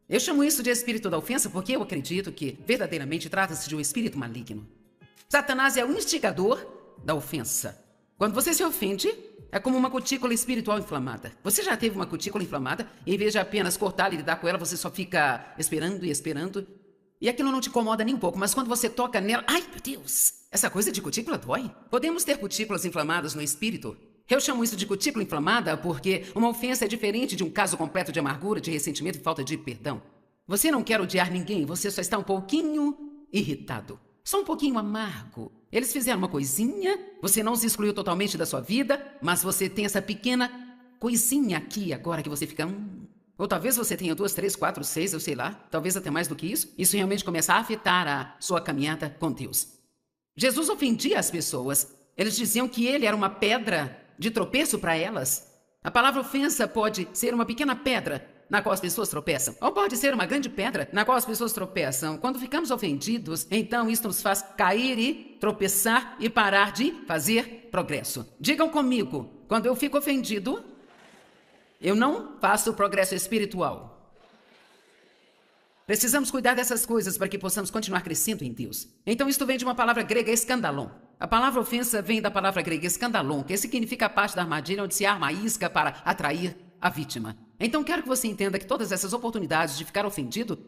Eu chamo isso de espírito da ofensa porque eu acredito que verdadeiramente trata-se de um espírito maligno. Satanás é o instigador da ofensa. Quando você se ofende, é como uma cutícula espiritual inflamada. Você já teve uma cutícula inflamada e em vez de apenas cortá-la e lidar com ela, você só fica esperando e esperando. E aquilo não te incomoda nem um pouco, mas quando você toca nela... Ai, meu Deus! Essa coisa de cutícula dói. Podemos ter cutículas inflamadas no espírito. Eu chamo isso de cutícula inflamada porque uma ofensa é diferente de um caso completo de amargura, de ressentimento e falta de perdão. Você não quer odiar ninguém, você só está um pouquinho irritado. Só um pouquinho amargo. Eles fizeram uma coisinha, você não os excluiu totalmente da sua vida, mas você tem essa pequena coisinha aqui agora que você fica... Ou talvez você tenha 2, 3, 4, 6, eu sei lá, talvez até mais do que isso. Isso realmente começa a afetar a sua caminhada com Deus. Jesus ofendia as pessoas. Eles diziam que ele era uma pedra de tropeço para elas. A palavra ofensa pode ser uma pequena pedra na qual as pessoas tropeçam, ou pode ser uma grande pedra na qual as pessoas tropeçam. Quando ficamos ofendidos, então isso nos faz cair e tropeçar e parar de fazer progresso. Digam comigo, quando eu fico ofendido, eu não faço progresso espiritual. Precisamos cuidar dessas coisas para que possamos continuar crescendo em Deus. Então isto vem de uma palavra grega, escandalon. A palavra ofensa vem da palavra grega escandalon, que significa a parte da armadilha onde se arma a isca para atrair a vítima. Então quero que você entenda que todas essas oportunidades de ficar ofendido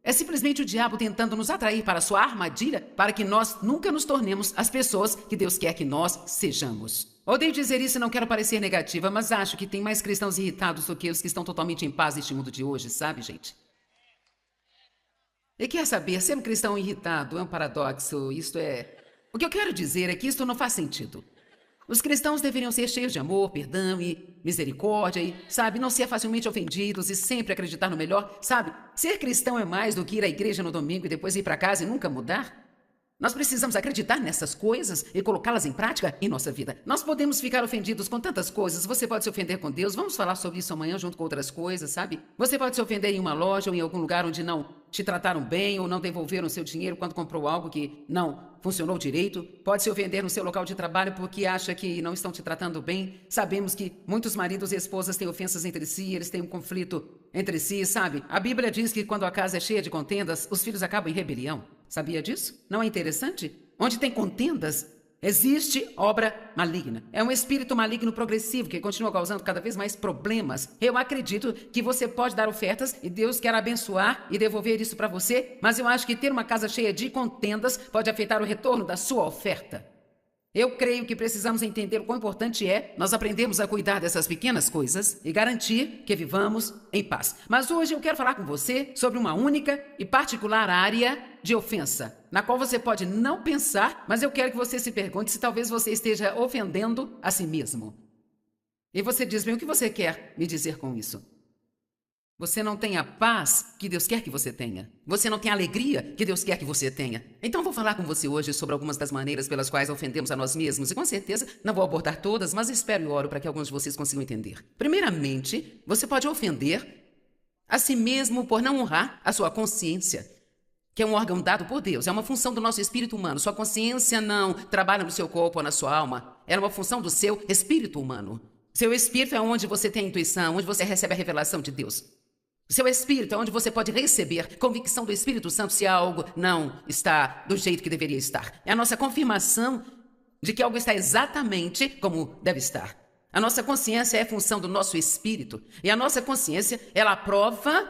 é simplesmente o diabo tentando nos atrair para a sua armadilha para que nós nunca nos tornemos as pessoas que Deus quer que nós sejamos. Odeio dizer isso e não quero parecer negativa, mas acho que tem mais cristãos irritados do que os que estão totalmente em paz neste mundo de hoje, sabe, gente? E quer saber, ser um cristão irritado é um paradoxo, isto é... O que eu quero dizer é que isto não faz sentido. Os cristãos deveriam ser cheios de amor, perdão e misericórdia e, sabe, não ser facilmente ofendidos e sempre acreditar no melhor, sabe? Ser cristão é mais do que ir à igreja no domingo e depois ir para casa e nunca mudar. Nós precisamos acreditar nessas coisas e colocá-las em prática em nossa vida. Nós podemos ficar ofendidos com tantas coisas. Você pode se ofender com Deus. Vamos falar sobre isso amanhã junto com outras coisas, sabe? Você pode se ofender em uma loja ou em algum lugar onde não te trataram bem ou não devolveram seu dinheiro quando comprou algo que não funcionou direito. Pode se ofender no seu local de trabalho porque acha que não estão te tratando bem. Sabemos que muitos maridos e esposas têm ofensas entre si, eles têm um conflito entre si, sabe? A Bíblia diz que quando a casa é cheia de contendas, os filhos acabam em rebelião. Sabia disso? Não é interessante? Onde tem contendas, existe obra maligna. É um espírito maligno progressivo que continua causando cada vez mais problemas. Eu acredito que você pode dar ofertas e Deus quer abençoar e devolver isso para você, mas eu acho que ter uma casa cheia de contendas pode afetar o retorno da sua oferta. Eu creio que precisamos entender o quão importante é nós aprendermos a cuidar dessas pequenas coisas e garantir que vivamos em paz. Mas hoje eu quero falar com você sobre uma única e particular área de ofensa, na qual você pode não pensar, mas eu quero que você se pergunte se talvez você esteja ofendendo a si mesmo. E você diz, bem, o que você quer me dizer com isso? Você não tem a paz que Deus quer que você tenha. Você não tem a alegria que Deus quer que você tenha. Então vou falar com você hoje sobre algumas das maneiras pelas quais ofendemos a nós mesmos. E com certeza não vou abordar todas, mas espero e oro para que alguns de vocês consigam entender. Primeiramente, você pode ofender a si mesmo por não honrar a sua consciência, que é um órgão dado por Deus. É uma função do nosso espírito humano. Sua consciência não trabalha no seu corpo ou na sua alma. É uma função do seu espírito humano. Seu espírito é onde você tem a intuição, onde você recebe a revelação de Deus. Seu espírito é onde você pode receber convicção do Espírito Santo se algo não está do jeito que deveria estar. É a nossa confirmação de que algo está exatamente como deve estar. A nossa consciência é função do nosso espírito. E a nossa consciência, ela aprova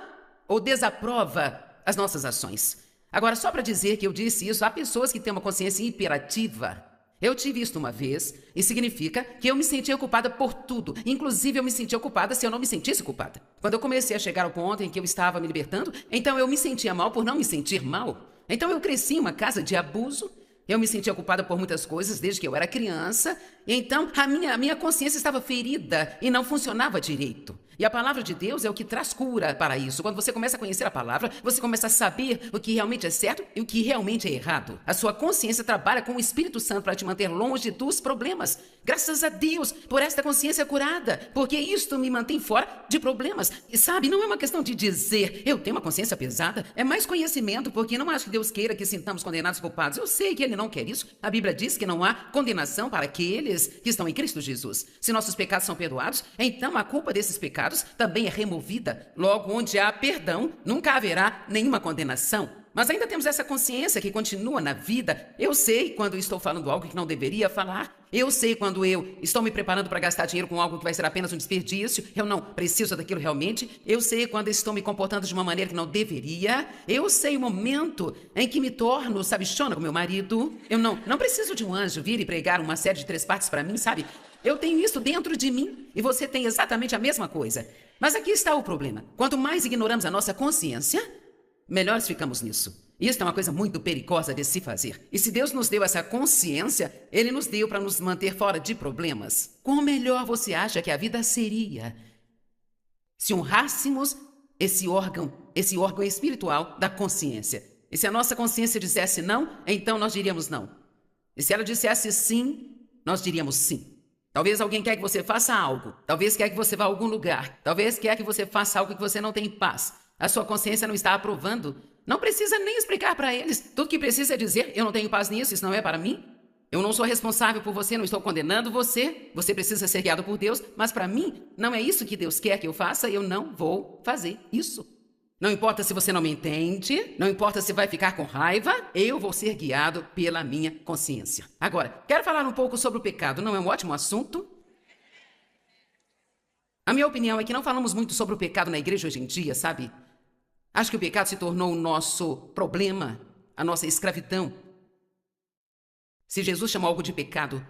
ou desaprova as nossas ações. Agora, só para dizer que eu disse isso, há pessoas que têm uma consciência hiperativa. Eu tive isso uma vez e significa que eu me sentia culpada por tudo. Inclusive, eu me sentia culpada se eu não me sentisse culpada. Quando eu comecei a chegar ao ponto em que eu estava me libertando, então eu me sentia mal por não me sentir mal. Então eu cresci em uma casa de abuso. Eu me sentia culpada por muitas coisas desde que eu era criança. E então a minha consciência estava ferida e não funcionava direito. E a palavra de Deus é o que traz cura para isso. Quando você começa a conhecer a palavra, você começa a saber o que realmente é certo e o que realmente é errado. A sua consciência trabalha com o Espírito Santo para te manter longe dos problemas. Graças a Deus por esta consciência curada, porque isto me mantém fora de problemas. E sabe, não é uma questão de dizer, eu tenho uma consciência pesada. É mais conhecimento, porque não acho que Deus queira que sintamos condenados culpados. Eu sei que Ele não quer isso. A Bíblia diz que não há condenação para aqueles que estão em Cristo Jesus. Se nossos pecados são perdoados, então a culpa desses pecados pecados também é removida. Logo, onde há perdão, nunca haverá nenhuma condenação. Mas ainda temos essa consciência que continua na vida. Eu sei quando estou falando algo que não deveria falar. Eu sei quando eu estou me preparando para gastar dinheiro com algo que vai ser apenas um desperdício. Eu não preciso daquilo realmente. Eu sei quando estou me comportando de uma maneira que não deveria. Eu sei o momento em que me torno sabichona com meu marido. Eu não preciso de um anjo vir e pregar uma série de 3 partes para mim, sabe? Eu tenho isso dentro de mim e você tem exatamente a mesma coisa. Mas aqui está o problema. Quanto mais ignoramos a nossa consciência, melhores ficamos nisso. Isso é uma coisa muito perigosa de se fazer. E se Deus nos deu essa consciência, Ele nos deu para nos manter fora de problemas. Quão melhor você acha que a vida seria se honrássemos esse órgão espiritual da consciência? E se a nossa consciência dissesse não, então nós diríamos não. E se ela dissesse sim, nós diríamos sim. Talvez alguém quer que você faça algo. Talvez quer que você vá a algum lugar. Talvez quer que você faça algo que você não tem paz. A sua consciência não está aprovando. Não precisa nem explicar para eles. Tudo que precisa é dizer, eu não tenho paz nisso, isso não é para mim. Eu não sou responsável por você, não estou condenando você. Você precisa ser guiado por Deus, mas para mim, não é isso que Deus quer que eu faça, eu não vou fazer isso. Não importa se você não me entende, não importa se vai ficar com raiva, eu vou ser guiado pela minha consciência. Agora, quero falar um pouco sobre o pecado, não é um ótimo assunto? A minha opinião é que não falamos muito sobre o pecado na igreja hoje em dia, sabe? Acho que o pecado se tornou o nosso problema, a nossa escravidão. Se Jesus chamou algo de pecado,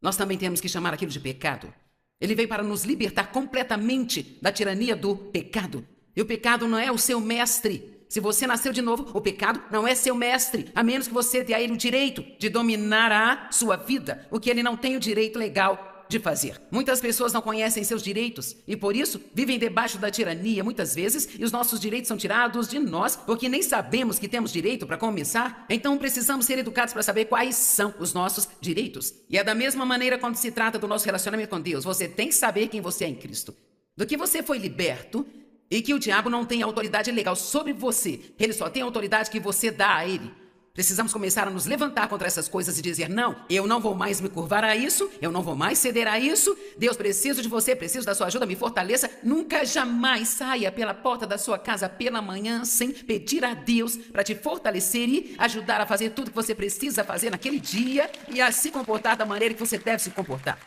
nós também temos que chamar aquilo de pecado. Ele veio para nos libertar completamente da tirania do pecado. E o pecado não é o seu mestre. Se você nasceu de novo, o pecado não é seu mestre, a menos que você dê a ele o direito de dominar a sua vida, o que ele não tem o direito legal de fazer. Muitas pessoas não conhecem seus direitos e, por isso, vivem debaixo da tirania muitas vezes e os nossos direitos são tirados de nós porque nem sabemos que temos direito para começar. Então, precisamos ser educados para saber quais são os nossos direitos. E é da mesma maneira quando se trata do nosso relacionamento com Deus. Você tem que saber quem você é em Cristo. Do que você foi liberto e que o diabo não tem autoridade legal sobre você. Ele só tem a autoridade que você dá a ele. Precisamos começar a nos levantar contra essas coisas e dizer, não, eu não vou mais me curvar a isso, eu não vou mais ceder a isso. Deus, preciso de você, preciso da sua ajuda, me fortaleça. Nunca jamais saia pela porta da sua casa pela manhã sem pedir a Deus para te fortalecer e ajudar a fazer tudo que você precisa fazer naquele dia e a se comportar da maneira que você deve se comportar.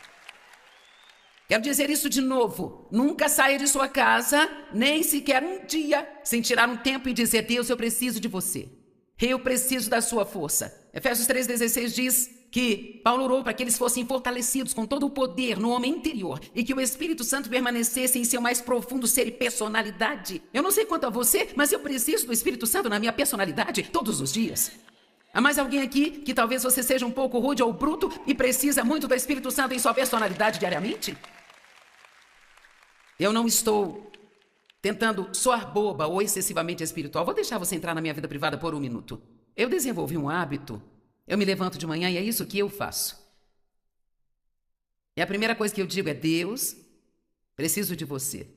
Quero dizer isso de novo. Nunca saia de sua casa, nem sequer um dia, sem tirar um tempo e dizer, Deus, eu preciso de você. Eu preciso da sua força. Efésios 3,16 diz que Paulo orou para que eles fossem fortalecidos com todo o poder no homem interior e que o Espírito Santo permanecesse em seu mais profundo ser e personalidade. Eu não sei quanto a você, mas eu preciso do Espírito Santo na minha personalidade todos os dias. Há mais alguém aqui que talvez você seja um pouco rude ou bruto e precisa muito do Espírito Santo em sua personalidade diariamente? Eu não estou tentando soar boba ou excessivamente espiritual. Vou deixar você entrar na minha vida privada por um minuto. Eu desenvolvi um hábito. Eu me levanto de manhã e é isso que eu faço. E a primeira coisa que eu digo é, Deus, preciso de você.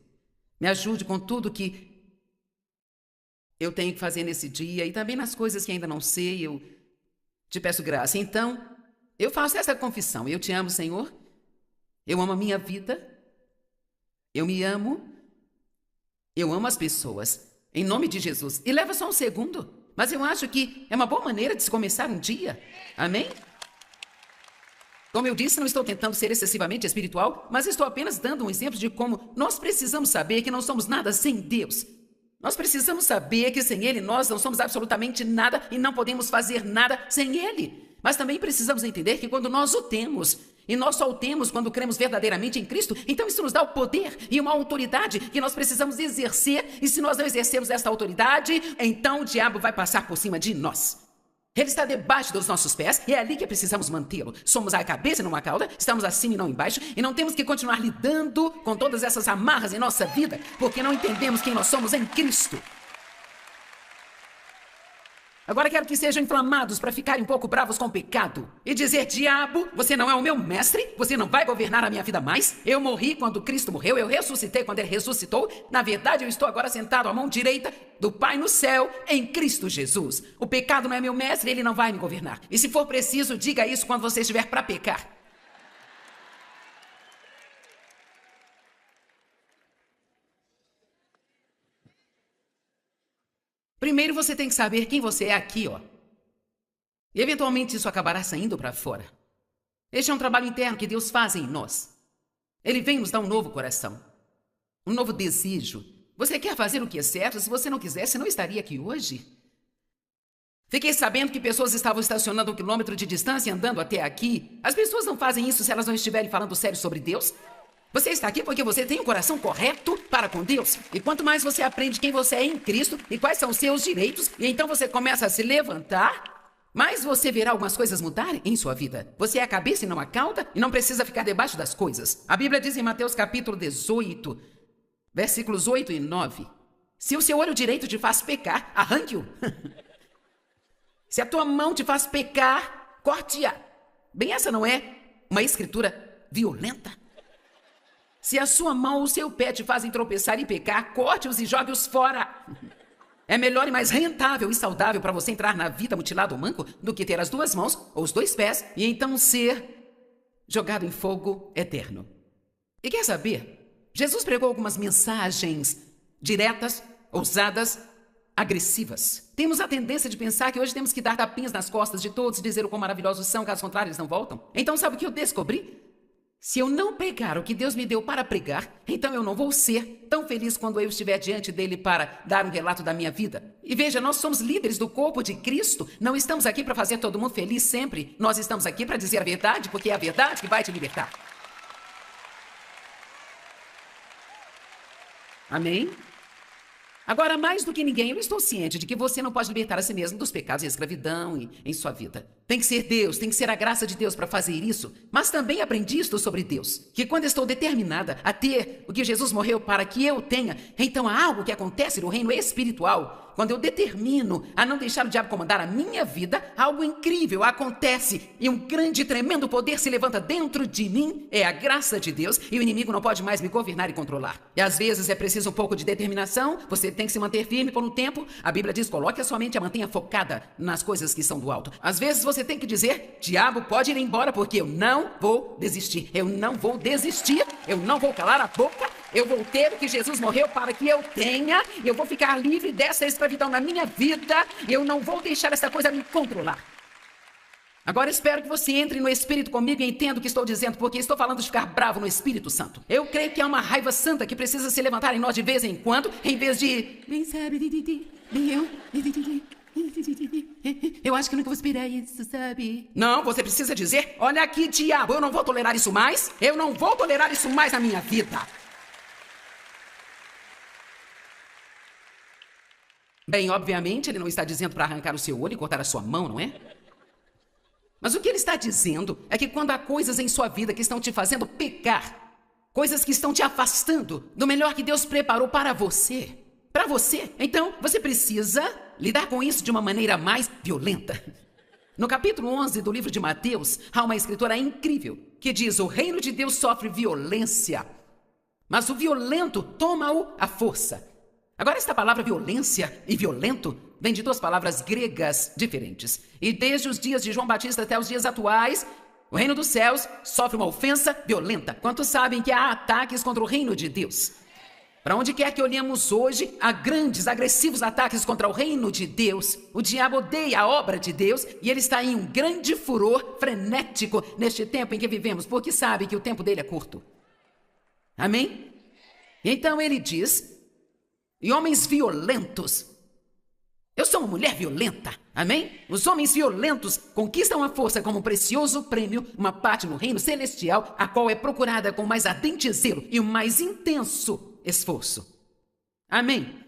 Me ajude com tudo que eu tenho que fazer nesse dia e também nas coisas que ainda não sei, eu te peço graça. Então, eu faço essa confissão. Eu te amo, Senhor. Eu amo a minha vida. Eu me amo. Eu amo as pessoas. Em nome de Jesus. E leva só um segundo. Mas eu acho que é uma boa maneira de se começar um dia. Amém? Como eu disse, não estou tentando ser excessivamente espiritual, mas estou apenas dando um exemplo de como nós precisamos saber que não somos nada sem Deus. Nós precisamos saber que sem Ele nós não somos absolutamente nada e não podemos fazer nada sem Ele. Mas também precisamos entender que quando nós o temos, e nós só o temos quando cremos verdadeiramente em Cristo, então isso nos dá o poder e uma autoridade que nós precisamos exercer, e se nós não exercermos esta autoridade, então o diabo vai passar por cima de nós. Ele está debaixo dos nossos pés e é ali que precisamos mantê-lo. Somos a cabeça e não a cauda, estamos acima e não embaixo, e não temos que continuar lidando com todas essas amarras em nossa vida, porque não entendemos quem nós somos em Cristo. Agora quero que sejam inflamados para ficarem um pouco bravos com o pecado e dizer, diabo, você não é o meu mestre, você não vai governar a minha vida mais. Eu morri quando Cristo morreu, eu ressuscitei quando Ele ressuscitou. Na verdade, eu estou agora sentado à mão direita do Pai no céu, em Cristo Jesus. O pecado não é meu mestre, Ele não vai me governar. E se for preciso, diga isso quando você estiver para pecar. Primeiro você tem que saber quem você é aqui, ó. E eventualmente isso acabará saindo para fora. Este é um trabalho interno que Deus faz em nós. Ele vem nos dar um novo coração, um novo desejo. Você quer fazer o que é certo? Se você não quisesse, não estaria aqui hoje. Fiquei sabendo que pessoas estavam estacionando 1 quilômetro de distância e andando até aqui. As pessoas não fazem isso se elas não estiverem falando sério sobre Deus. Você está aqui porque você tem um coração correto para com Deus. E quanto mais você aprende quem você é em Cristo e quais são os seus direitos, e então você começa a se levantar, mais você verá algumas coisas mudarem em sua vida. Você é a cabeça e não a cauda e não precisa ficar debaixo das coisas. A Bíblia diz em Mateus capítulo 18, versículos 8 e 9. Se o seu olho direito te faz pecar, arranque-o. Se a tua mão te faz pecar, corte-a. Bem, essa não é uma escritura violenta? Se a sua mão ou o seu pé te fazem tropeçar e pecar, corte-os e jogue-os fora. É melhor e mais rentável e saudável para você entrar na vida mutilado ou manco do que ter as duas mãos ou os dois pés e então ser jogado em fogo eterno. E quer saber? Jesus pregou algumas mensagens diretas, ousadas, agressivas. Temos a tendência de pensar que hoje temos que dar tapinhas nas costas de todos e dizer o quão maravilhosos são, caso contrário eles não voltam. Então sabe o que eu descobri? Se eu não pregar o que Deus me deu para pregar, então eu não vou ser tão feliz quando eu estiver diante dele para dar um relato da minha vida. E veja, nós somos líderes do corpo de Cristo. Não estamos aqui para fazer todo mundo feliz sempre. Nós estamos aqui para dizer a verdade, porque é a verdade que vai te libertar. Amém? Agora, mais do que ninguém, eu estou ciente de que você não pode libertar a si mesmo dos pecados e escravidão em sua vida. Tem que ser Deus, tem que ser a graça de Deus para fazer isso. Mas também aprendi isto sobre Deus, que quando estou determinada a ter o que Jesus morreu para que eu tenha, então há algo que acontece no reino espiritual. Quando eu determino a não deixar o diabo comandar a minha vida, algo incrível acontece e um grande e tremendo poder se levanta dentro de mim. É a graça de Deus e o inimigo não pode mais me governar e controlar. E às vezes é preciso um pouco de determinação, você tem que se manter firme por um tempo. A Bíblia diz, coloque a sua mente e a mantenha focada nas coisas que são do alto. Às vezes você tem que dizer, diabo pode ir embora porque eu não vou desistir. Eu não vou desistir, eu não vou calar a boca. Eu vou ter o que Jesus morreu para que eu tenha. Eu vou ficar livre dessa escravidão na minha vida. Eu não vou deixar essa coisa me controlar. Agora espero que você entre no Espírito comigo e entenda o que estou dizendo, porque estou falando de ficar bravo no Espírito Santo. Eu creio que há uma raiva santa que precisa se levantar em nós de vez em quando, em vez de... Eu acho que nunca vou esperar isso, sabe? Não, você precisa dizer, olha aqui, diabo, eu não vou tolerar isso mais. Eu não vou tolerar isso mais na minha vida. Bem, obviamente, ele não está dizendo para arrancar o seu olho e cortar a sua mão, não é? Mas o que ele está dizendo é que quando há coisas em sua vida que estão te fazendo pecar, coisas que estão te afastando do melhor que Deus preparou para você, então você precisa lidar com isso de uma maneira mais violenta. No capítulo 11 do livro de Mateus, há uma escritura incrível que diz, o reino de Deus sofre violência, mas o violento toma-o à força. Agora, esta palavra violência e violento vem de duas palavras gregas diferentes. E desde os dias de João Batista até os dias atuais, o reino dos céus sofre uma ofensa violenta. Quantos sabem que há ataques contra o reino de Deus? Para onde quer que olhemos hoje, há grandes, agressivos ataques contra o reino de Deus. O diabo odeia a obra de Deus e ele está em um grande furor frenético neste tempo em que vivemos, porque sabe que o tempo dele é curto. Amém? Então ele diz... E homens violentos. Eu sou uma mulher violenta, amém? Os homens violentos conquistam a força como um precioso prêmio, uma parte no reino celestial, a qual é procurada com mais ardente zelo e o mais intenso esforço. Amém?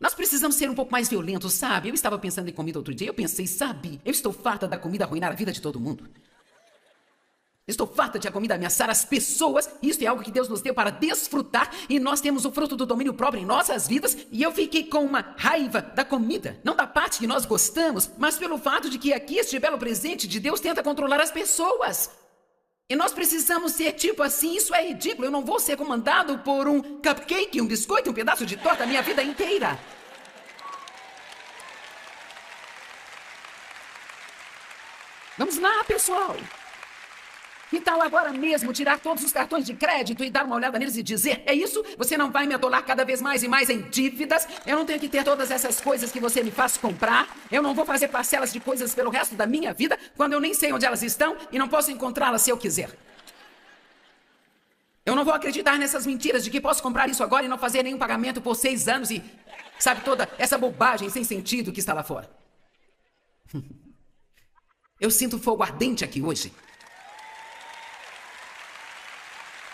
Nós precisamos ser um pouco mais violentos, sabe? Eu estava pensando em comida outro dia, eu pensei, sabe? Eu estou farta da comida arruinar a vida de todo mundo. Estou farta de a comida ameaçar as pessoas. Isso é algo que Deus nos deu para desfrutar e nós temos o fruto do domínio próprio em nossas vidas. E eu fiquei com uma raiva da comida. Não da parte que nós gostamos, mas pelo fato de que aqui este belo presente de Deus tenta controlar as pessoas. E nós precisamos ser tipo assim, isso é ridículo. Eu não vou ser comandado por um cupcake, um biscoito, um pedaço de torta a minha vida inteira. Vamos lá, pessoal. Que tal agora mesmo tirar todos os cartões de crédito e dar uma olhada neles e dizer: é isso? Você não vai me atolar cada vez mais e mais em dívidas? Eu não tenho que ter todas essas coisas que você me faz comprar? Eu não vou fazer parcelas de coisas pelo resto da minha vida quando eu nem sei onde elas estão e não posso encontrá-las se eu quiser? Eu não vou acreditar nessas mentiras de que posso comprar isso agora e não fazer nenhum pagamento por 6 anos e... sabe, toda essa bobagem sem sentido que está lá fora. Eu sinto fogo ardente aqui hoje.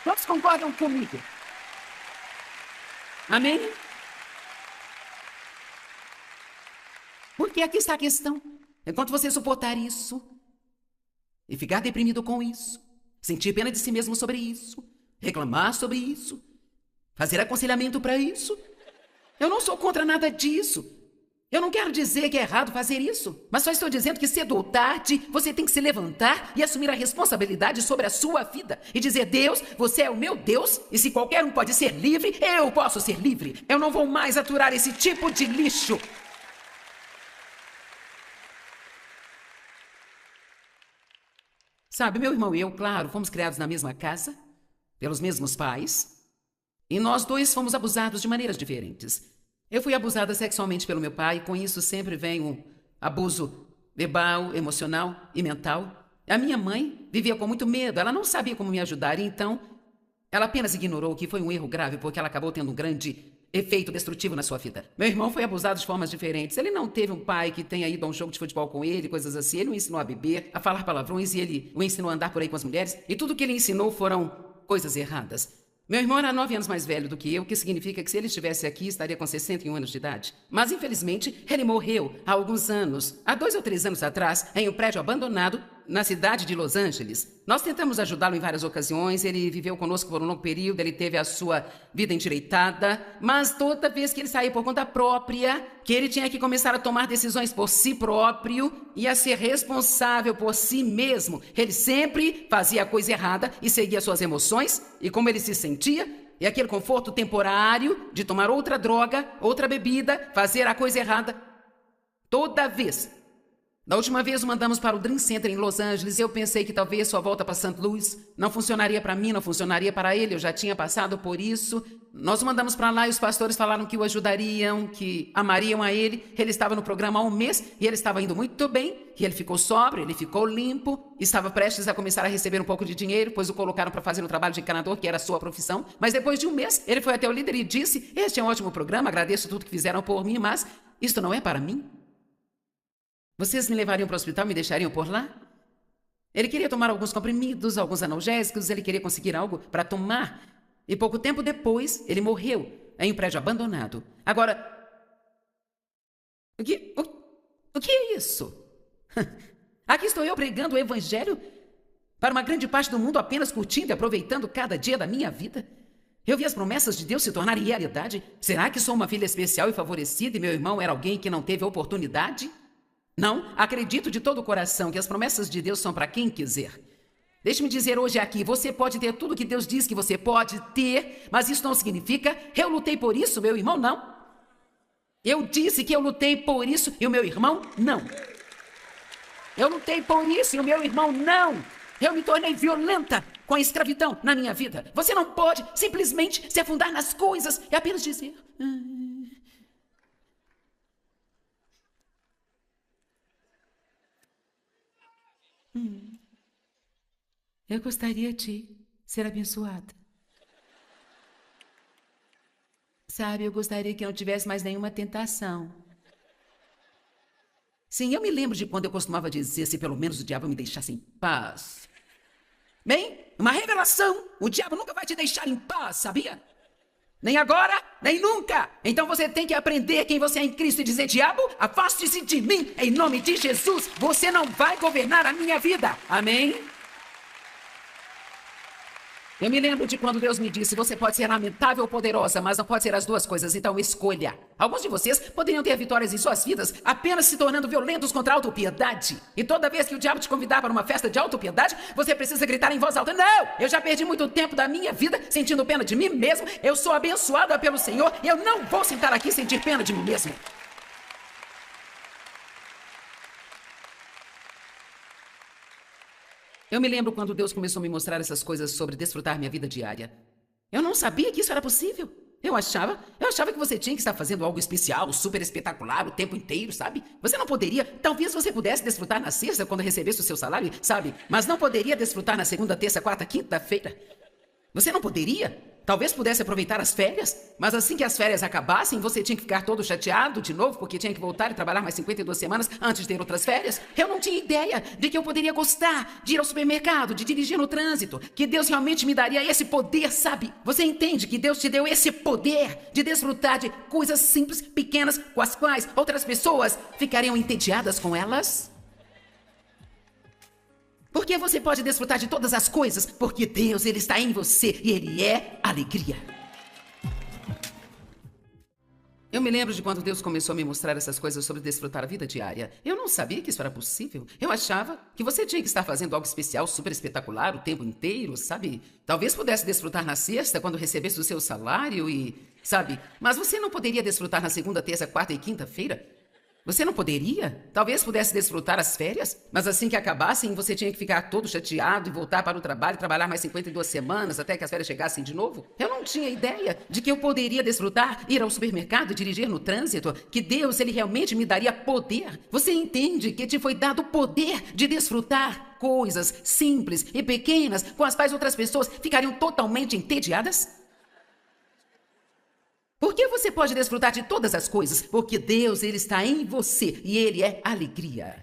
Todos concordam comigo? Amém? Porque aqui está a questão. Enquanto você suportar isso e ficar deprimido com isso, sentir pena de si mesmo sobre isso, reclamar sobre isso, fazer aconselhamento para isso, eu não sou contra nada disso. Eu não quero dizer que é errado fazer isso, mas só estou dizendo que cedo ou tarde você tem que se levantar e assumir a responsabilidade sobre a sua vida e dizer: Deus, você é o meu Deus e se qualquer um pode ser livre, eu posso ser livre. Eu não vou mais aturar esse tipo de lixo. Sabe, meu irmão e eu, claro, fomos criados na mesma casa, pelos mesmos pais, e nós dois fomos abusados de maneiras diferentes. Eu fui abusada sexualmente pelo meu pai, e com isso sempre vem um abuso verbal, emocional e mental. A minha mãe vivia com muito medo, ela não sabia como me ajudar, e então ela apenas ignorou que foi um erro grave, porque ela acabou tendo um grande efeito destrutivo na sua vida. Meu irmão foi abusado de formas diferentes. Ele não teve um pai que tenha ido a um jogo de futebol com ele, coisas assim. Ele o ensinou a beber, a falar palavrões, e ele o ensinou a andar por aí com as mulheres, e tudo que ele ensinou foram coisas erradas. Meu irmão era 9 anos mais velho do que eu, o que significa que se ele estivesse aqui, estaria com 61 anos de idade. Mas, infelizmente, ele morreu há alguns anos, há 2 ou 3 anos atrás, em um prédio abandonado na cidade de Los Angeles. Nós tentamos ajudá-lo em várias ocasiões, ele viveu conosco por um longo período, ele teve a sua vida endireitada, mas toda vez que ele saía por conta própria, que ele tinha que começar a tomar decisões por si próprio e a ser responsável por si mesmo, ele sempre fazia a coisa errada e seguia suas emoções e como ele se sentia, e aquele conforto temporário de tomar outra droga, outra bebida, fazer a coisa errada toda vez. Da última vez o mandamos para o Dream Center em Los Angeles e eu pensei que talvez sua volta para St. Louis não funcionaria para mim, não funcionaria para ele, eu já tinha passado por isso. Nós o mandamos para lá e os pastores falaram que o ajudariam, que amariam a ele. Ele estava no programa há um mês e ele estava indo muito bem, e ele ficou sóbrio, ele ficou limpo, estava prestes a começar a receber um pouco de dinheiro, pois o colocaram para fazer um trabalho de encanador, que era a sua profissão. Mas depois de um mês, ele foi até o líder e disse: este é um ótimo programa, agradeço tudo que fizeram por mim, mas isto não é para mim. Vocês me levariam para o hospital e me deixariam por lá? Ele queria tomar alguns comprimidos, alguns analgésicos, ele queria conseguir algo para tomar. E pouco tempo depois, ele morreu em um prédio abandonado. Agora, o que é isso? Aqui estou eu pregando o evangelho para uma grande parte do mundo apenas curtindo e aproveitando cada dia da minha vida. Eu vi as promessas de Deus se tornarem realidade. Será que sou uma filha especial e favorecida e meu irmão era alguém que não teve oportunidade? Não, acredito de todo o coração que as promessas de Deus são para quem quiser. Deixe-me dizer hoje aqui, você pode ter tudo que Deus diz que você pode ter, mas isso não significa, eu lutei por isso, meu irmão, não. Eu disse que eu lutei por isso e o meu irmão, não. Eu lutei por isso e o meu irmão, não. Eu me tornei violenta com a escravidão na minha vida. Você não pode simplesmente se afundar nas coisas e apenas dizer... Eu gostaria de ser abençoada. Sabe, eu gostaria que não tivesse mais nenhuma tentação. Sim, eu me lembro de quando eu costumava dizer se pelo menos o diabo me deixasse em paz. Bem, uma revelação. O diabo nunca vai te deixar em paz, sabia? Nem agora, nem nunca. Então você tem que aprender quem você é em Cristo e dizer: diabo, afaste-se de mim, em nome de Jesus. Você não vai governar a minha vida. Amém? Eu me lembro de quando Deus me disse: você pode ser lamentável ou poderosa, mas não pode ser as duas coisas, então escolha. Alguns de vocês poderiam ter vitórias em suas vidas apenas se tornando violentos contra a autopiedade. E toda vez que o diabo te convidar para uma festa de autopiedade, você precisa gritar em voz alta: não, eu já perdi muito tempo da minha vida sentindo pena de mim mesmo, eu sou abençoada pelo Senhor, eu não vou sentar aqui e sentir pena de mim mesmo. Eu me lembro quando Deus começou a me mostrar essas coisas sobre desfrutar minha vida diária. Eu não sabia que isso era possível. Eu achava que você tinha que estar fazendo algo especial, super espetacular o tempo inteiro, sabe? Você não poderia, talvez você pudesse desfrutar na sexta quando recebesse o seu salário, sabe? Mas não poderia desfrutar na segunda, terça, quarta, quinta-feira. Você não poderia? Talvez pudesse aproveitar as férias, mas assim que as férias acabassem, você tinha que ficar todo chateado de novo, porque tinha que voltar e trabalhar mais 52 semanas antes de ter outras férias. Eu não tinha ideia de que eu poderia gostar de ir ao supermercado, de dirigir no trânsito, que Deus realmente me daria esse poder, sabe? Você entende que Deus te deu esse poder de desfrutar de coisas simples, pequenas, com as quais outras pessoas ficariam entediadas com elas? Porque você pode desfrutar de todas as coisas, porque Deus, Ele está em você e Ele é alegria. Eu me lembro de quando Deus começou a me mostrar essas coisas sobre desfrutar a vida diária. Eu não sabia que isso era possível. Eu achava que você tinha que estar fazendo algo especial, super espetacular o tempo inteiro, sabe? Talvez pudesse desfrutar na sexta, quando recebesse o seu salário e... sabe? Mas você não poderia desfrutar na segunda, terça, quarta e quinta-feira? Você não poderia? Talvez pudesse desfrutar as férias, mas assim que acabassem, você tinha que ficar todo chateado e voltar para o trabalho, trabalhar mais 52 semanas até que as férias chegassem de novo? Eu não tinha ideia de que eu poderia desfrutar, ir ao supermercado e dirigir no trânsito, que Deus, Ele realmente me daria poder. Você entende que te foi dado o poder de desfrutar coisas simples e pequenas com as quais outras pessoas ficariam totalmente entediadas? Por que você pode desfrutar de todas as coisas? Porque Deus, Ele está em você e Ele é alegria.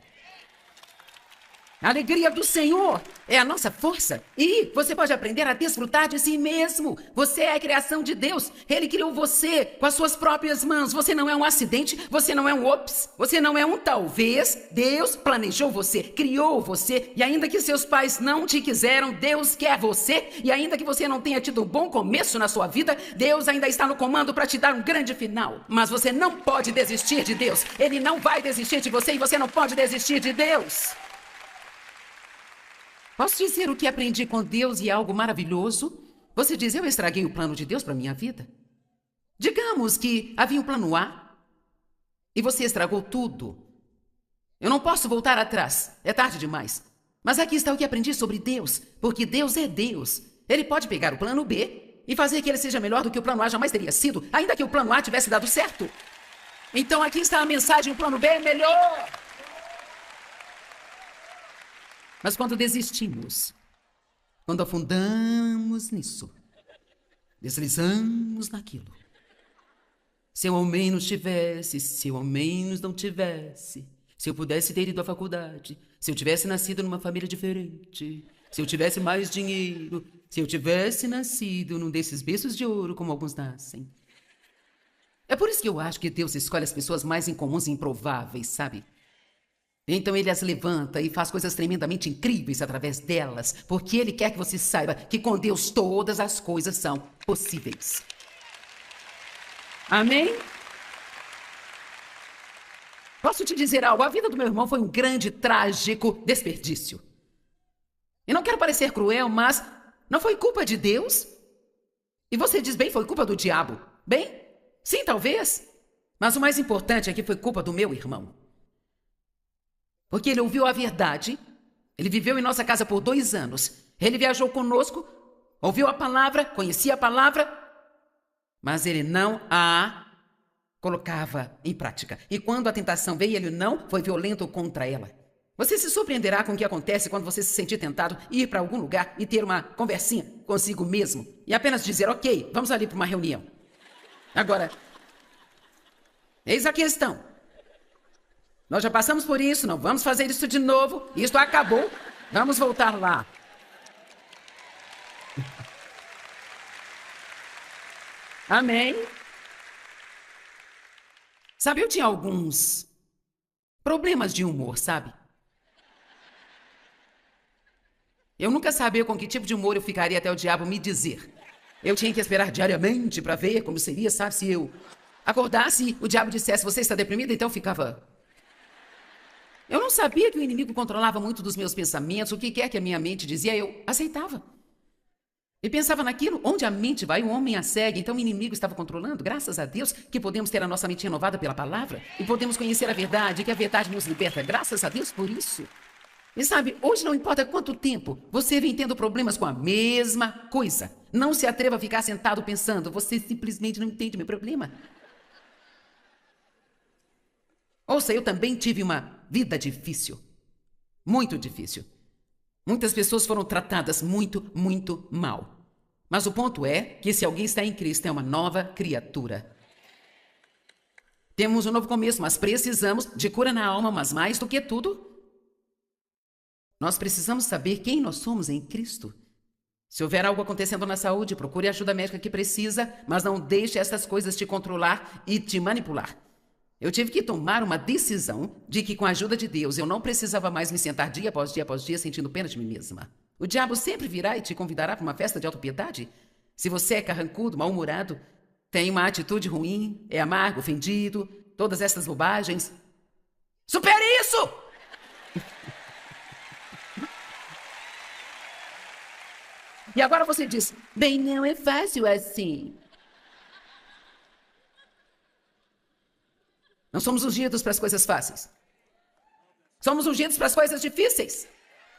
A alegria do Senhor é a nossa força. E você pode aprender a desfrutar de si mesmo. Você é a criação de Deus. Ele criou você com as suas próprias mãos. Você não é um acidente, você não é um ops, você não é um talvez. Deus planejou você, criou você. E ainda que seus pais não te quiseram, Deus quer você. E ainda que você não tenha tido um bom começo na sua vida, Deus ainda está no comando para te dar um grande final. Mas você não pode desistir de Deus. Ele não vai desistir de você e você não pode desistir de Deus. Posso dizer o que aprendi com Deus e é algo maravilhoso? Você diz, eu estraguei o plano de Deus para minha vida? Digamos que havia um plano A e você estragou tudo. Eu não posso voltar atrás, é tarde demais. Mas aqui está o que aprendi sobre Deus, porque Deus é Deus. Ele pode pegar o plano B e fazer que ele seja melhor do que o plano A jamais teria sido, ainda que o plano A tivesse dado certo. Então aqui está a mensagem, o plano B é melhor. Mas quando desistimos, quando afundamos nisso, deslizamos naquilo, se eu ao menos tivesse, se eu ao menos não tivesse, se eu pudesse ter ido à faculdade, se eu tivesse nascido numa família diferente, se eu tivesse mais dinheiro, se eu tivesse nascido num desses berços de ouro como alguns nascem. É por isso que eu acho que Deus escolhe as pessoas mais incomuns e improváveis, sabe? Então Ele as levanta e faz coisas tremendamente incríveis através delas, porque Ele quer que você saiba que com Deus todas as coisas são possíveis. Amém? Posso te dizer algo? A vida do meu irmão foi um grande, trágico desperdício. E não quero parecer cruel, mas não foi culpa de Deus? E você diz, bem, foi culpa do diabo. Bem, sim, talvez. Mas o mais importante é que foi culpa do meu irmão. Porque ele ouviu a verdade, ele viveu em nossa casa por 2 anos, ele viajou conosco, ouviu a palavra, conhecia a palavra, mas ele não a colocava em prática. E quando a tentação veio, ele não foi violento contra ela. Você se surpreenderá com o que acontece quando você se sentir tentado ir para algum lugar e ter uma conversinha consigo mesmo e apenas dizer, ok, vamos ali para uma reunião. Agora, eis a questão. Nós já passamos por isso, não vamos fazer isso de novo. Isto acabou, vamos voltar lá. Amém? Sabe, eu tinha alguns problemas de humor, sabe? Eu nunca sabia com que tipo de humor eu ficaria até o diabo me dizer. Eu tinha que esperar diariamente para ver como seria, sabe? Se eu acordasse e o diabo dissesse, você está deprimida, então eu ficava... Eu não sabia que o inimigo controlava muito dos meus pensamentos, o que quer que a minha mente dizia, eu aceitava. E pensava naquilo, onde a mente vai, o homem a segue, então o inimigo estava controlando. Graças a Deus que podemos ter a nossa mente renovada pela palavra e podemos conhecer a verdade, que a verdade nos liberta. Graças a Deus por isso. E sabe, hoje não importa quanto tempo você vem tendo problemas com a mesma coisa. Não se atreva a ficar sentado pensando, você simplesmente não entende meu problema. Ouça, eu também tive uma vida difícil. Muito difícil. Muitas pessoas foram tratadas muito, muito mal. Mas o ponto é que se alguém está em Cristo, é uma nova criatura. Temos um novo começo, mas precisamos de cura na alma, mas mais do que tudo, nós precisamos saber quem nós somos em Cristo. Se houver algo acontecendo na saúde, procure a ajuda médica que precisa, mas não deixe essas coisas te controlar e te manipular. Eu tive que tomar uma decisão de que, com a ajuda de Deus, eu não precisava mais me sentar dia após dia sentindo pena de mim mesma. O diabo sempre virá e te convidará para uma festa de autopiedade. Se você é carrancudo, mal-humorado, tem uma atitude ruim, é amargo, ofendido, todas essas bobagens, supere isso! E agora você diz, bem, não é fácil assim. Não somos ungidos para as coisas fáceis. Somos ungidos para as coisas difíceis.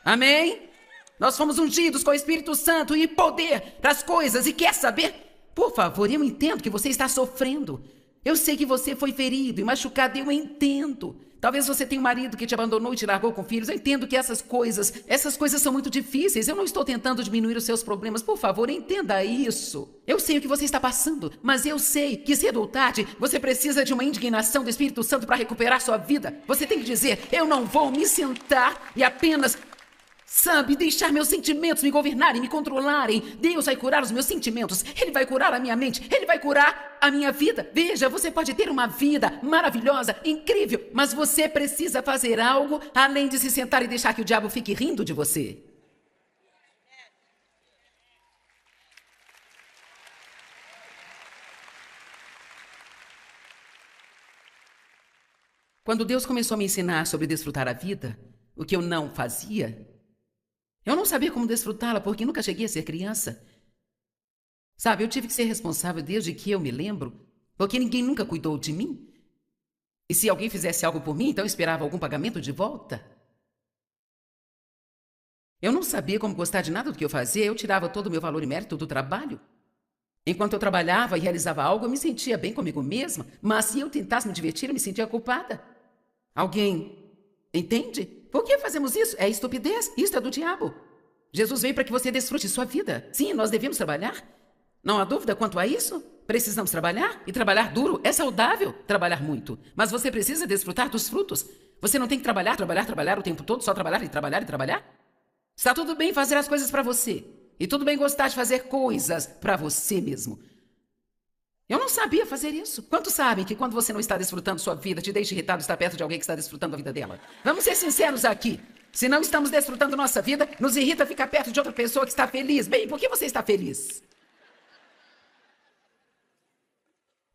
Amém? Nós fomos ungidos com o Espírito Santo e poder para as coisas. E quer saber? Por favor, eu entendo que você está sofrendo. Eu sei que você foi ferido e machucado, eu entendo. Talvez você tenha um marido que te abandonou e te largou com filhos. Eu entendo que essas coisas são muito difíceis. Eu não estou tentando diminuir os seus problemas. Por favor, entenda isso. Eu sei o que você está passando, mas eu sei que cedo ou tarde você precisa de uma indignação do Espírito Santo para recuperar sua vida. Você tem que dizer, eu não vou me sentar e apenas... Sabe, deixar meus sentimentos me governarem, me controlarem. Deus vai curar os meus sentimentos. Ele vai curar a minha mente. Ele vai curar a minha vida. Veja, você pode ter uma vida maravilhosa, incrível, mas você precisa fazer algo além de se sentar e deixar que o diabo fique rindo de você. Quando Deus começou a me ensinar sobre desfrutar a vida, o que eu não fazia, eu não sabia como desfrutá-la porque nunca cheguei a ser criança. Sabe, eu tive que ser responsável desde que eu me lembro, porque ninguém nunca cuidou de mim. E se alguém fizesse algo por mim, então eu esperava algum pagamento de volta. Eu não sabia como gostar de nada do que eu fazia, eu tirava todo o meu valor e mérito do trabalho. Enquanto eu trabalhava e realizava algo, eu me sentia bem comigo mesma, mas se eu tentasse me divertir, eu me sentia culpada. Alguém entende? Por que fazemos isso? É estupidez. Isso é do diabo. Jesus veio para que você desfrute sua vida. Sim, nós devemos trabalhar. Não há dúvida quanto a isso. Precisamos trabalhar. E trabalhar duro é saudável. Trabalhar muito. Mas você precisa desfrutar dos frutos. Você não tem que trabalhar o tempo todo, só trabalhar e trabalhar e trabalhar. Está tudo bem fazer as coisas para você. E tudo bem gostar de fazer coisas para você mesmo. Eu não sabia fazer isso. Quantos sabem que quando você não está desfrutando sua vida, te deixa irritado estar perto de alguém que está desfrutando a vida dela? Vamos ser sinceros aqui. Se não estamos desfrutando nossa vida, nos irrita ficar perto de outra pessoa que está feliz. Bem, por que você está feliz?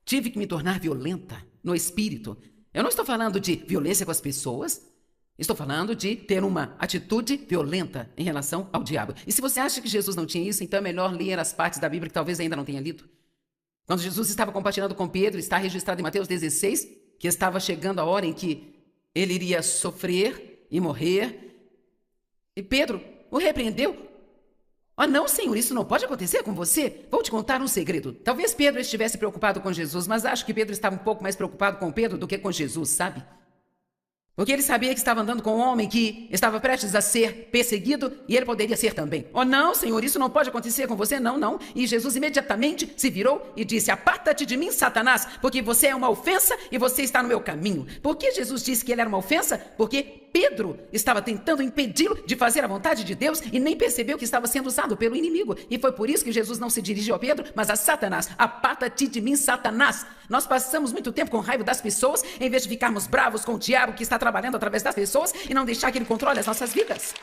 Tive que me tornar violenta no espírito. Eu não estou falando de violência com as pessoas. Estou falando de ter uma atitude violenta em relação ao diabo. E se você acha que Jesus não tinha isso, então é melhor ler as partes da Bíblia que talvez ainda não tenha lido. Quando Jesus estava compartilhando com Pedro, está registrado em Mateus 16, que estava chegando a hora em que ele iria sofrer e morrer. E Pedro o repreendeu. Oh, não, Senhor, isso não pode acontecer com você. Vou te contar um segredo. Talvez Pedro estivesse preocupado com Jesus, mas acho que Pedro estava um pouco mais preocupado com Pedro do que com Jesus, sabe? Porque ele sabia que estava andando com um homem que estava prestes a ser perseguido e ele poderia ser também. Oh, não, Senhor, isso não pode acontecer com você, não, não. E Jesus imediatamente se virou e disse, aparta-te de mim, Satanás, porque você é uma ofensa e você está no meu caminho. Por que Jesus disse que ele era uma ofensa? Porque Pedro estava tentando impedi-lo de fazer a vontade de Deus e nem percebeu que estava sendo usado pelo inimigo. E foi por isso que Jesus não se dirigiu a Pedro, mas a Satanás. Aparta-te de mim, Satanás. Nós passamos muito tempo com raiva das pessoas, em vez de ficarmos bravos com o diabo que está trabalhando através das pessoas e não deixar que ele controle as nossas vidas.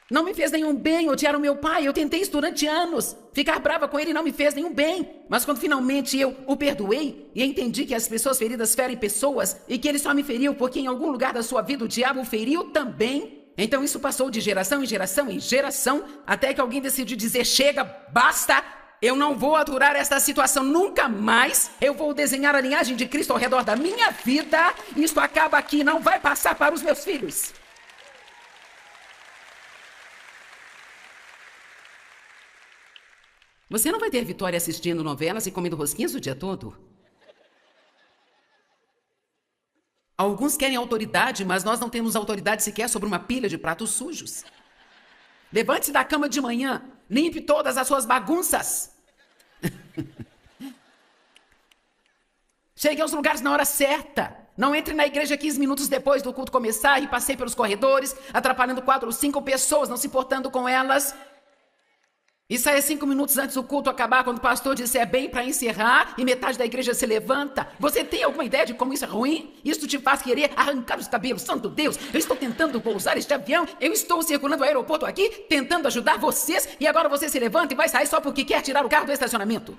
Não me fez nenhum bem odiar o meu pai. Eu tentei isso durante anos. Ficar brava com ele não me fez nenhum bem. Mas quando finalmente eu o perdoei e entendi que as pessoas feridas ferem pessoas e que ele só me feriu porque em algum lugar da sua vida o diabo o feriu também, então isso passou de geração em geração em geração até que alguém decidiu dizer, chega, basta. Eu não vou aturar esta situação nunca mais. Eu vou desenhar a linhagem de Cristo ao redor da minha vida. Isto acaba aqui, não vai passar para os meus filhos. Você não vai ter Vitória assistindo novelas e comendo rosquinhas o dia todo. Alguns querem autoridade, mas nós não temos autoridade sequer sobre uma pilha de pratos sujos. Levante-se da cama de manhã, limpe todas as suas bagunças. Chegue aos lugares na hora certa. Não entre na igreja 15 minutos depois do culto começar e passeie pelos corredores, atrapalhando 4 ou 5 pessoas, não se importando com elas. E saia 5 minutos antes do culto acabar, quando o pastor disser bem para encerrar e metade da igreja se levanta. Você tem alguma ideia de como isso é ruim? Isso te faz querer arrancar os cabelos. Santo Deus, eu estou tentando pousar este avião, eu estou circulando o aeroporto aqui, tentando ajudar vocês, e agora você se levanta e vai sair só porque quer tirar o carro do estacionamento.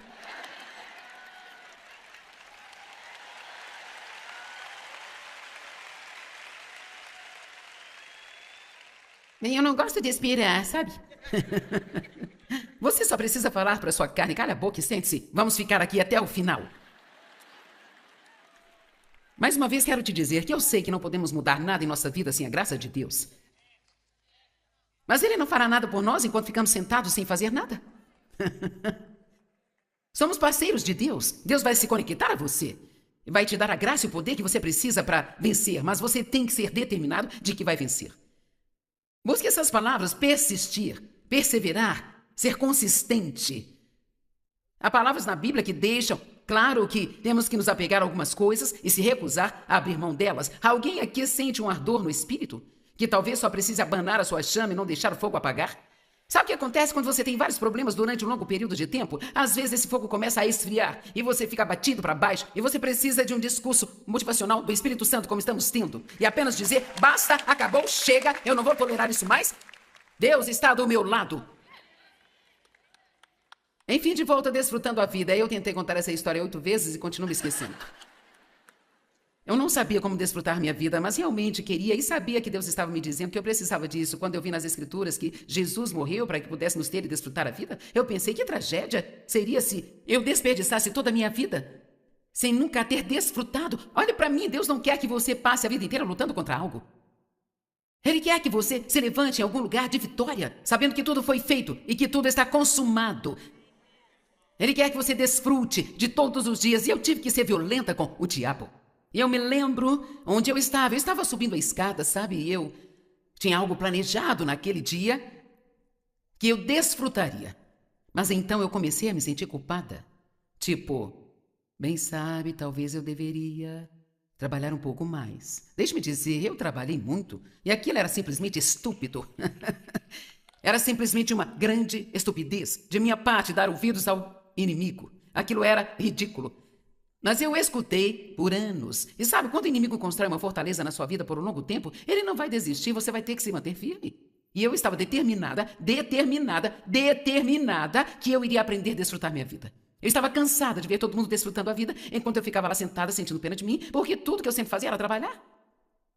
Eu não gosto de esperar, sabe? Você só precisa falar para sua carne, cala a boca e sente-se. Vamos ficar aqui até o final. Mais uma vez quero te dizer que eu sei que não podemos mudar nada em nossa vida sem a graça de Deus. Mas Ele não fará nada por nós enquanto ficamos sentados sem fazer nada. Somos parceiros de Deus. Deus vai se conectar a você. Vai te dar a graça e o poder que você precisa para vencer. Mas você tem que ser determinado de que vai vencer. Busque essas palavras: persistir, perseverar, ser consistente. Há palavras na Bíblia que deixam claro que temos que nos apegar a algumas coisas e se recusar a abrir mão delas. Alguém aqui sente um ardor no espírito? Que talvez só precise abanar a sua chama e não deixar o fogo apagar? Sabe o que acontece quando você tem vários problemas durante um longo período de tempo? Às vezes esse fogo começa a esfriar e você fica batido para baixo e você precisa de um discurso motivacional do Espírito Santo como estamos tendo. E apenas dizer: basta, acabou, chega, eu não vou tolerar isso mais. Deus está do meu lado. Enfim, de volta desfrutando a vida. Eu tentei contar essa história 8 vezes e continuo me esquecendo. Eu não sabia como desfrutar minha vida, mas realmente queria e sabia que Deus estava me dizendo que eu precisava disso. Quando eu vi nas Escrituras que Jesus morreu para que pudéssemos ter e desfrutar a vida, eu pensei: que tragédia seria se eu desperdiçasse toda a minha vida sem nunca ter desfrutado. Olha para mim, Deus não quer que você passe a vida inteira lutando contra algo. Ele quer que você se levante em algum lugar de vitória, sabendo que tudo foi feito e que tudo está consumado. Ele quer que você desfrute de todos os dias. E eu tive que ser violenta com o diabo. E eu me lembro onde eu estava subindo a escada, sabe? E eu tinha algo planejado naquele dia que eu desfrutaria. Mas então eu comecei a me sentir culpada. Tipo, bem sabe, talvez eu deveria trabalhar um pouco mais. Deixe-me dizer, eu trabalhei muito e aquilo era simplesmente estúpido. Era simplesmente uma grande estupidez de minha parte dar ouvidos ao inimigo. Aquilo era ridículo. Mas eu escutei por anos. E sabe, quando o inimigo constrói uma fortaleza na sua vida por um longo tempo, ele não vai desistir, você vai ter que se manter firme. E eu estava determinada que eu iria aprender a desfrutar minha vida. Eu estava cansada de ver todo mundo desfrutando a vida, enquanto eu ficava lá sentada sentindo pena de mim, porque tudo que eu sempre fazia era trabalhar.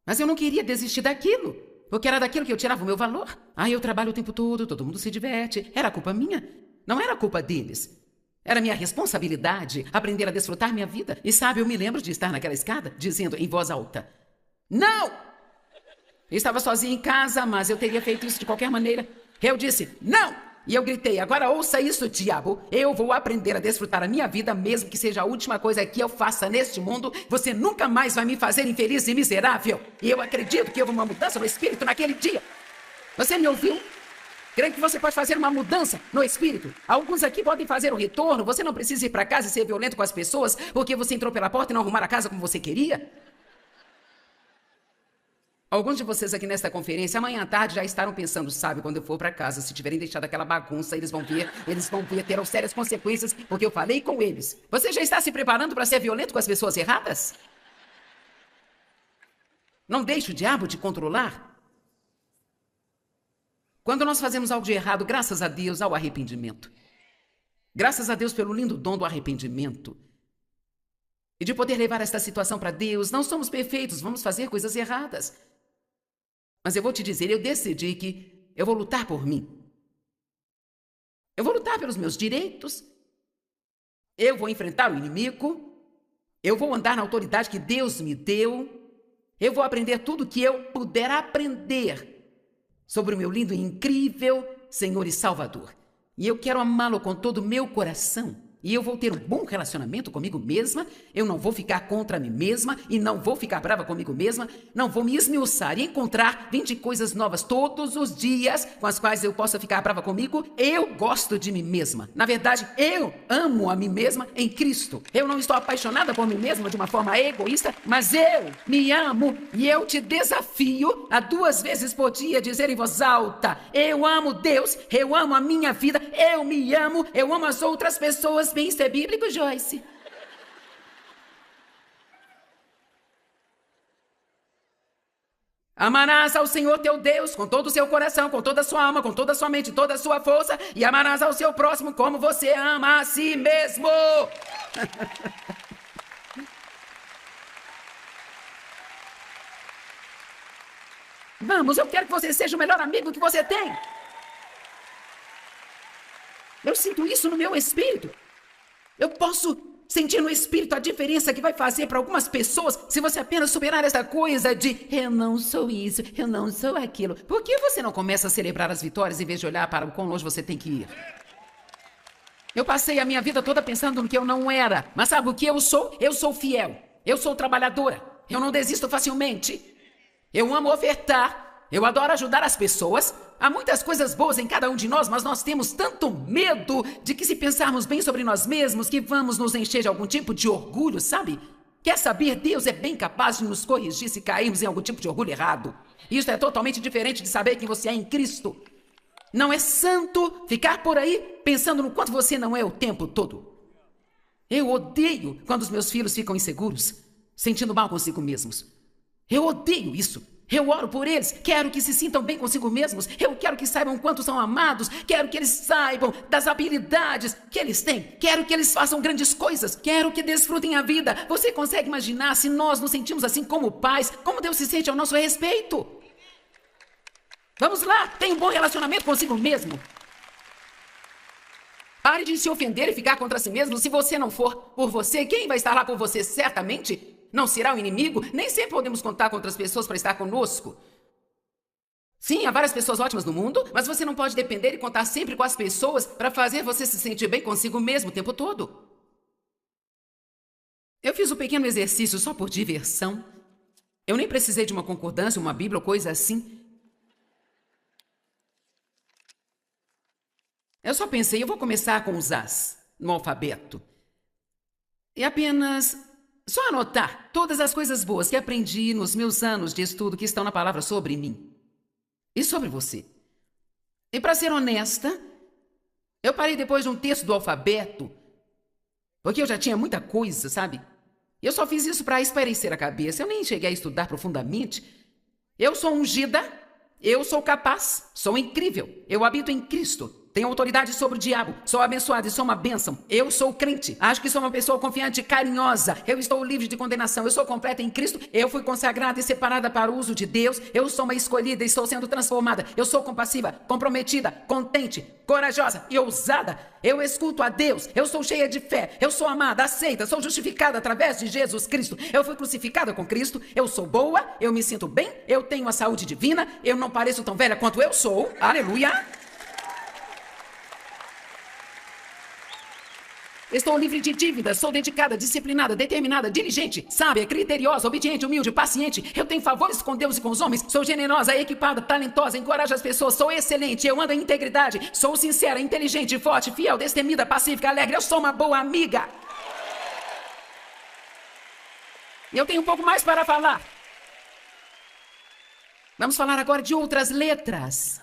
Mas eu não queria desistir daquilo, porque era daquilo que eu tirava o meu valor. Eu trabalho o tempo todo mundo se diverte. Era culpa minha, não era culpa deles. Era minha responsabilidade aprender a desfrutar minha vida. E sabe, eu me lembro de estar naquela escada, dizendo em voz alta: não! Eu estava sozinha em casa, mas eu teria feito isso de qualquer maneira. Eu disse: não! E eu gritei: agora ouça isso, diabo. Eu vou aprender a desfrutar a minha vida, mesmo que seja a última coisa que eu faça neste mundo. Você nunca mais vai me fazer infeliz e miserável. E eu acredito que houve uma mudança no espírito naquele dia. Você me ouviu? Creio que você pode fazer uma mudança no espírito. Alguns aqui podem fazer o retorno. Você não precisa ir para casa e ser violento com as pessoas porque você entrou pela porta e não arrumar a casa como você queria. Alguns de vocês aqui nesta conferência, amanhã à tarde, já estarão pensando: sabe, quando eu for para casa, se tiverem deixado aquela bagunça, eles vão ver, terão sérias consequências, porque eu falei com eles. Você já está se preparando para ser violento com as pessoas erradas? Não deixe o diabo te controlar. Quando nós fazemos algo de errado, graças a Deus ao arrependimento. Graças a Deus pelo lindo dom do arrependimento. E de poder levar esta situação para Deus. Não somos perfeitos, vamos fazer coisas erradas. Mas eu vou te dizer, eu decidi que eu vou lutar por mim. Eu vou lutar pelos meus direitos. Eu vou enfrentar o inimigo. Eu vou andar na autoridade que Deus me deu. Eu vou aprender tudo que eu puder aprender sobre o meu lindo e incrível Senhor e Salvador. E eu quero amá-lo com todo o meu coração. E eu vou ter um bom relacionamento comigo mesma. Eu não vou ficar contra mim mesma e não vou ficar brava comigo mesma. Não vou me esmiuçar e encontrar 20 coisas novas todos os dias com as quais eu possa ficar brava comigo. Eu gosto de mim mesma. Na verdade, eu amo a mim mesma em Cristo. Eu não estou apaixonada por mim mesma de uma forma egoísta, mas eu me amo e eu te desafio a 2 vezes por dia dizer em voz alta: eu amo Deus, eu amo a minha vida, eu me amo, eu amo as outras pessoas. Bem, isso é bíblico, Joyce? Amarás ao Senhor teu Deus com todo o seu coração, com toda a sua alma, com toda a sua mente, toda a sua força, e amarás ao seu próximo como você ama a si mesmo. Vamos, eu quero que você seja o melhor amigo que você tem. Eu sinto isso no meu espírito. Eu posso sentir no espírito a diferença que vai fazer para algumas pessoas se você apenas superar essa coisa de eu não sou isso, eu não sou aquilo. Por que você não começa a celebrar as vitórias em vez de olhar para o quão longe você tem que ir? Eu passei a minha vida toda pensando no que eu não era. Mas sabe o que eu sou? Eu sou fiel. Eu sou trabalhadora. Eu não desisto facilmente. Eu amo ofertar. Eu adoro ajudar as pessoas. Há muitas coisas boas em cada um de nós, mas nós temos tanto medo de que, se pensarmos bem sobre nós mesmos, que vamos nos encher de algum tipo de orgulho, sabe? Quer saber? Deus é bem capaz de nos corrigir se cairmos em algum tipo de orgulho errado. Isso é totalmente diferente de saber quem você é em Cristo. Não é santo ficar por aí pensando no quanto você não é o tempo todo. Eu odeio quando os meus filhos ficam inseguros, sentindo mal consigo mesmos. Eu odeio isso. Eu oro por eles, quero que se sintam bem consigo mesmos, eu quero que saibam quanto são amados, quero que eles saibam das habilidades que eles têm, quero que eles façam grandes coisas, quero que desfrutem a vida. Você consegue imaginar se nós nos sentimos assim como pais, como Deus se sente ao nosso respeito? Vamos lá, tenha um bom relacionamento consigo mesmo. Pare de se ofender e ficar contra si mesmo. Se você não for por você, quem vai estar lá por você? Certamente não será o inimigo. Nem sempre podemos contar com outras pessoas para estar conosco. Sim, há várias pessoas ótimas no mundo, mas você não pode depender e contar sempre com as pessoas para fazer você se sentir bem consigo mesmo o tempo todo. Eu fiz um pequeno exercício só por diversão. Eu nem precisei de uma concordância, uma bíblia ou coisa assim. Eu só pensei, eu vou começar com os As no alfabeto. E apenas só anotar todas as coisas boas que aprendi nos meus anos de estudo que estão na palavra sobre mim. E sobre você. E para ser honesta, eu parei depois de um terço do alfabeto, porque eu já tinha muita coisa, sabe? Eu só fiz isso para espairecer a cabeça. Eu nem cheguei a estudar profundamente. Eu sou ungida, eu sou capaz, sou incrível, eu habito em Cristo. Tenho autoridade sobre o diabo, sou abençoado e sou uma bênção. Eu sou crente, acho que sou uma pessoa confiante e carinhosa. Eu estou livre de condenação, eu sou completa em Cristo. Eu fui consagrada e separada para o uso de Deus. Eu sou uma escolhida e estou sendo transformada. Eu sou compassiva, comprometida, contente, corajosa e ousada. Eu escuto a Deus, eu sou cheia de fé. Eu sou amada, aceita, sou justificada através de Jesus Cristo. Eu fui crucificada com Cristo. Eu sou boa, eu me sinto bem, eu tenho a saúde divina. Eu não pareço tão velha quanto eu sou. Aleluia! Estou livre de dívidas, sou dedicada, disciplinada, determinada, diligente, sábia, criteriosa, obediente, humilde, paciente. Eu tenho favores com Deus e com os homens. Sou generosa, equipada, talentosa, encorajo as pessoas. Sou excelente, eu ando em integridade. Sou sincera, inteligente, forte, fiel, destemida, pacífica, alegre. Eu sou uma boa amiga. E eu tenho um pouco mais para falar. Vamos falar agora de outras letras.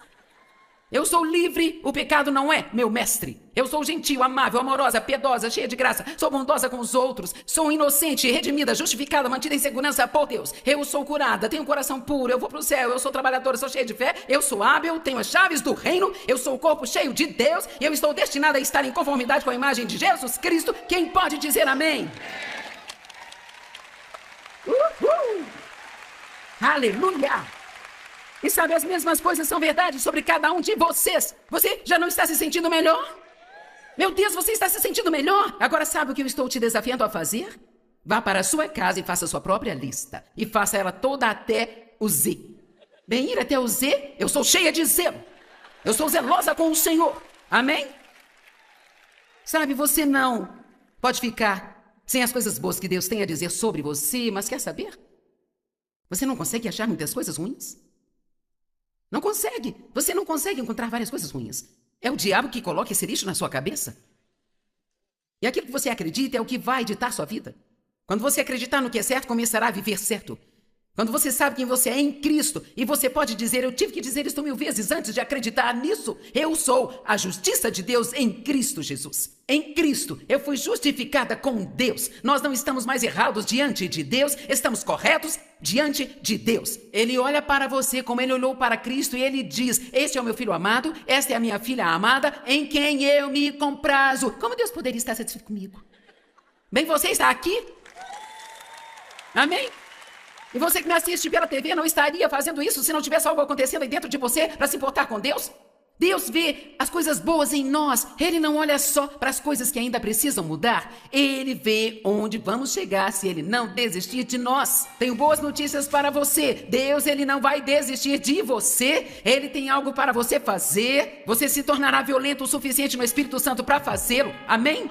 Eu sou livre, o pecado não é meu mestre. Eu sou gentil, amável, amorosa, piedosa, cheia de graça. Sou bondosa com os outros. Sou inocente, redimida, justificada, mantida em segurança por Deus. Eu sou curada, tenho um coração puro. Eu vou pro céu, eu sou trabalhadora, sou cheia de fé. Eu sou hábil, tenho as chaves do reino. Eu sou o corpo cheio de Deus. Eu estou destinada a estar em conformidade com a imagem de Jesus Cristo. Quem pode dizer amém? Aleluia! E sabe, as mesmas coisas são verdade sobre cada um de vocês. Você já não está se sentindo melhor? Meu Deus, você está se sentindo melhor? Agora sabe o que eu estou te desafiando a fazer? Vá para a sua casa e faça a sua própria lista. E faça ela toda até o Z. Bem, ir até o Z, eu sou cheia de zelo. Eu sou zelosa com o Senhor. Amém? Sabe, você não pode ficar sem as coisas boas que Deus tem a dizer sobre você, mas quer saber? Você não consegue achar muitas coisas ruins? Não consegue. Você não consegue encontrar várias coisas ruins. É o diabo que coloca esse lixo na sua cabeça. E aquilo que você acredita é o que vai ditar sua vida. Quando você acreditar no que é certo, começará a viver certo. Quando você sabe quem você é em Cristo, e você pode dizer, eu tive que dizer isso 1000 vezes antes de acreditar nisso. Eu sou a justiça de Deus em Cristo Jesus. Em Cristo, eu fui justificada com Deus. Nós não estamos mais errados diante de Deus, estamos corretos diante de Deus. Ele olha para você como ele olhou para Cristo e ele diz, este é o meu filho amado, esta é a minha filha amada, em quem eu me comprazo. Como Deus poderia estar satisfeito comigo? Bem, você está aqui? Amém? E você que me assiste pela TV não estaria fazendo isso se não tivesse algo acontecendo aí dentro de você para se importar com Deus? Deus vê as coisas boas em nós. Ele não olha só para as coisas que ainda precisam mudar. Ele vê onde vamos chegar se ele não desistir de nós. Tenho boas notícias para você. Deus, ele não vai desistir de você. Ele tem algo para você fazer. Você se tornará violento o suficiente no Espírito Santo para fazê-lo. Amém?